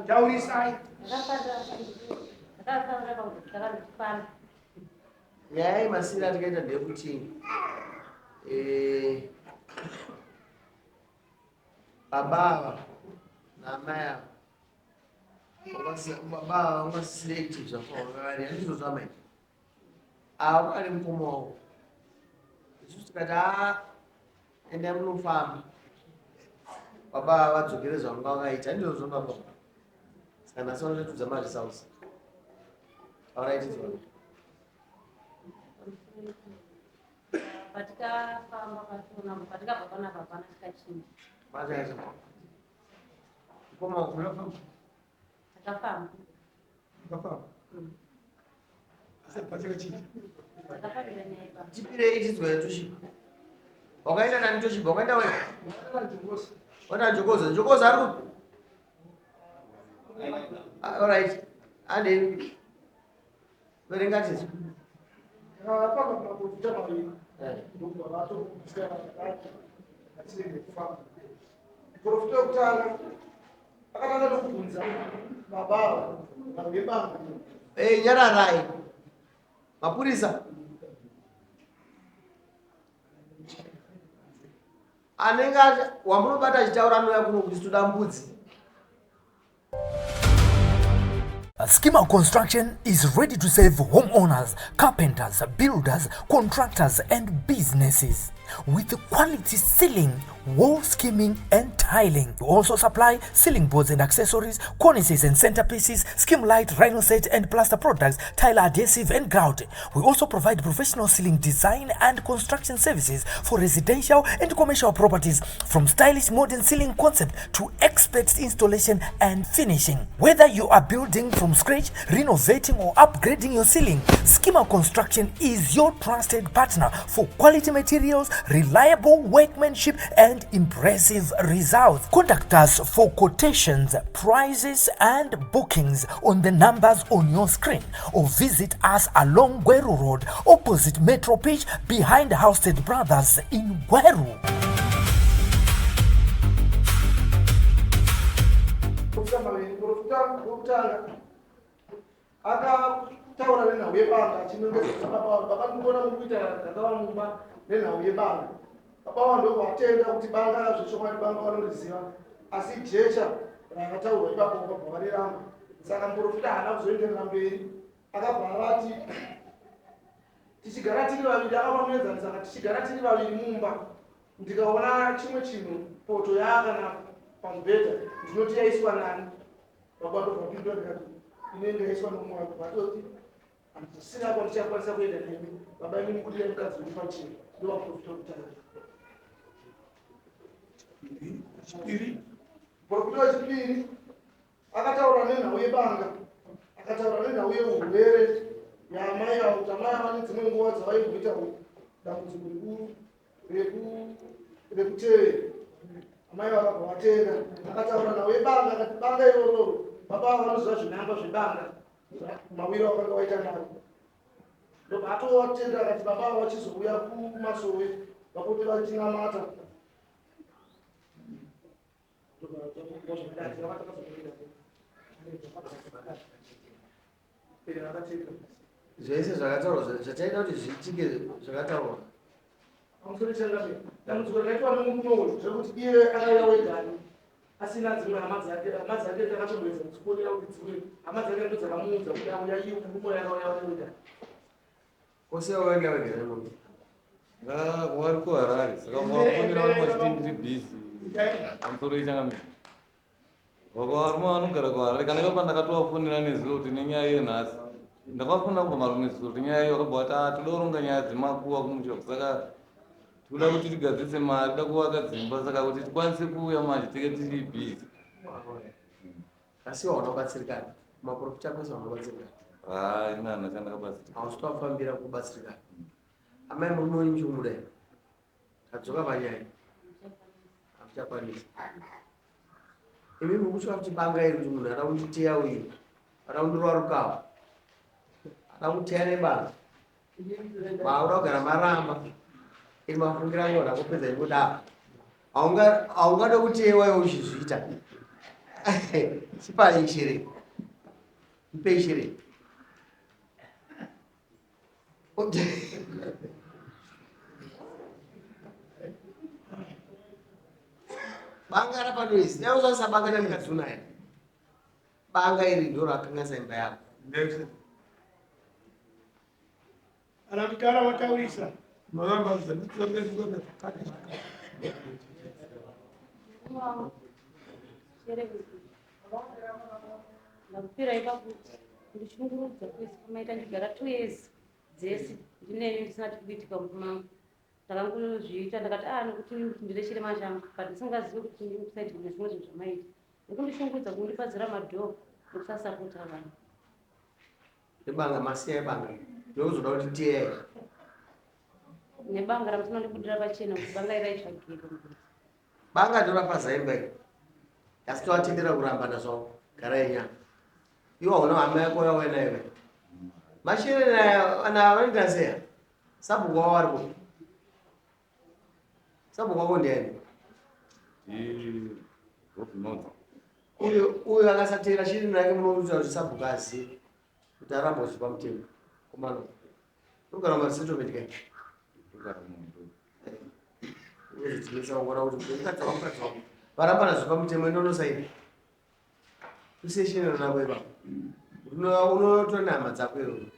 Taurisai. Yai masira tikaita ndekuti baba namaya baba ungaselect zvakawari handizvo zvamai avo ari mupomo isusu tikati ende munofamba baba vadzokere zvavanga vakaita handizvo zvababa saka nhasi vanotudza maresults avaraitidzwa patikafamba patona patikabva panapa pana tikachinja mataita mupomo kunafamba takafamba tipirei tidzwa toshipa wakaenda nani toshipa wakaenda wenda njokoza ari kupi alright ande verengatizo profita yokutanga akatanga nokubvunza baba veBANGA nyararai mapurisa anenge wamunobata achitaura noya kuno kuti toda mbudzi. Schema Construction is ready to serve homeowners, carpenters, builders, contractors and businesses with quality ceiling, wall skimming and tiling. We also supply ceiling boards and accessories, cornices and centerpieces, skim light, rhino set and plaster products, tile adhesive and grout. We also provide professional ceiling design and construction services for residential and commercial properties, from stylish modern ceiling concept to expert installation and finishing. Whether you are building from scratch, renovating or upgrading your ceiling, Schema Construction is your trusted partner for quality materials, reliable workmanship and impressive results. Contact us for quotations, prices and bookings on the numbers on your screen, or visit us along Gweru Road opposite Metro Pitch behind Housestead Brothers in Gweru. akataura nenhau yeBANGA achinongezvakapakandikuona mukuita dzakavamuma nenhau yeBANGA baba ndokvatenda kuti banga zveshokwadi banga vanoriziva asi jecha rakataurwa ipapo vakabva variramba saka muprofita haana kuzoenderera mberi akabva avati tichigara tiri vaviri akavamuedzana saka tichigara tiri vaviri mumba ndikaona chimwe chinhu poto yaakana pamubhedha ndinoti yaiswa nani baba ndobvapindura ndikati inenge yaiswa nomumwe vatoti handisina kwandichakwanisa kuenda nemi baba imi mukudira mukadzi uri pachini ndovaprofita kutanga profita wechipiri akataura nenhau yeBANGA akataura nenhau yeurwere yaamai avo kuti amai ava nedzimwe nguva dzavaimboita dambudziko rekuteya amai vakabva vatenga akataura nhau yeBANGA akati banga iroro baba ava vanoziva zvinamba zveBANGA mawiro vakanga vaita navo ndobva atovatenda akati baba ava vachizouya kumasowe vapote vachinamata zvese zvakataurwa zvataida kuti zviitike zvakataurwa dambudziko rakaitwa nemunoyo zvekuti iye akauya wegani asina dzimwe hama dzake takatoedza kudziponera kuti dzimwe hama dzake ndo dzakamuudza kuti auya iye murume yakauya wegani kose waenda wegere munhu wari kuharare saka vafonera vari machiti ndiri bhizi amusoro ichangamira vakavaruma vanogara kuharare kana ivo pandakatovafonera nezuva kuti nenyaya yenhasi ndakafunira kubva marume zuva kuti nyaya iyo vakabva vati toda kuronga nyaya dzemakuva kumushoko saka toda kuti tigadzise mari toda kuvaka dzimba saka kuti tikwanise kuuya manje tenge tiri bhizi asi waunobatsirikana maprofita kwese waunobatsirikana inana chandakabatsirika hausitowafambira kubatsirikana amai muri muinjumuda kadzoka panyaya hamuchakwanisa imi mukutsva kuti banga iri kuti munhu ada kunditeya uyu ada kundirwarukawa ada kuteya nebanga mauda kugara maramba iri mafungira ngona kupedza ikudapa haungada kuteyewa iwe uchizviita Sipa isiri. Mpe isiri. Banga apa nulis? Ya usah sabanga dan kasuna ya. Banga iri dora kanga semba yako. Anamkara wataulisa. Wow. Shere ndakupira ipapo ndichingurudza kwese kumaita ndigara 2 years dzese ndine ndisina kuitika mumangu ndakangozviita ndakati nekuti ndine chirema changu but ndisingazivi kuti ndikusaidi nezvimwe zvinhu zvamaita nekundishungurudza kundipadzira madhoo nekusasapota vanhu Nebanga masiya ebanga. Ndokuzoda kuti tiye. nebanga ramusinondibudira pachena kuti banga iraitsvagirwa. Banga ndora pazayembe. Yasitowatendera kuramba nazvo garainya. Iwo una hama yako yawena iwe. Mashine na wenda seya. Sabu kwa wariko. Sabu kwa ko ndiani. Uyu akasatira shiri nake munoudza kuti sabu kazi. Kuti aramba kuzipa mutemo. Kumano. Ugara masettlement kai. Uzidzimisa ngora kuti ukadza wakadza. Varamba nazipa mutemo inonosaini. Kuseshina nabo iba. Unotonama dzako iwe.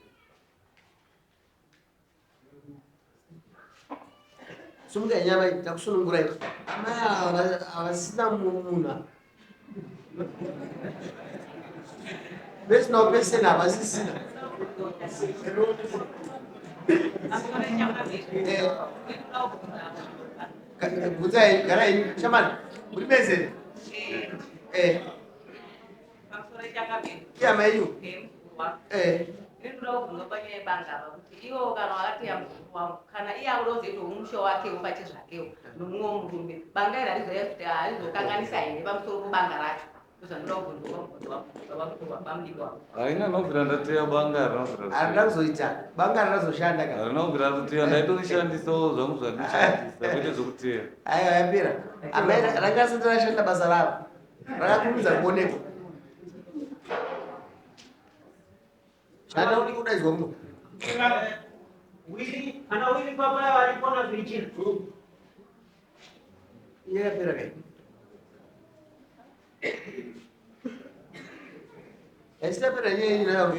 Sumuka nyama itakusunungura iwe. Avasina muna. Besi na besi na avasisina. Kudzai garai chamani. Uri bese. Iya mayu. Ndinoda kubvunza panyaya yebanga kuti iwo kana wakati kana iye akutozoita umusha wakewo pache zvakewo nomumwe murume banga iri harizoya kuti harizokanganisa here pamusoro pebanga racho ndozvandinoda kubvunza pamudiki wavo. Haina nobvira ndateya banga Harina kuzoita. Banga rinozoshanda kana. harina kubvira kuteya ndaitorishandisawo zvangu zvandishandisa kwete zvokuteya. Aiwa yapera. Amene rakasati rashanda basa ravo. Rakakurumidza kuoneka. Shanda kuti kudaidzwa muno. Wili ana wili papa ya walipona vijini. Iye yapera kai. Esta pera yeye inayo.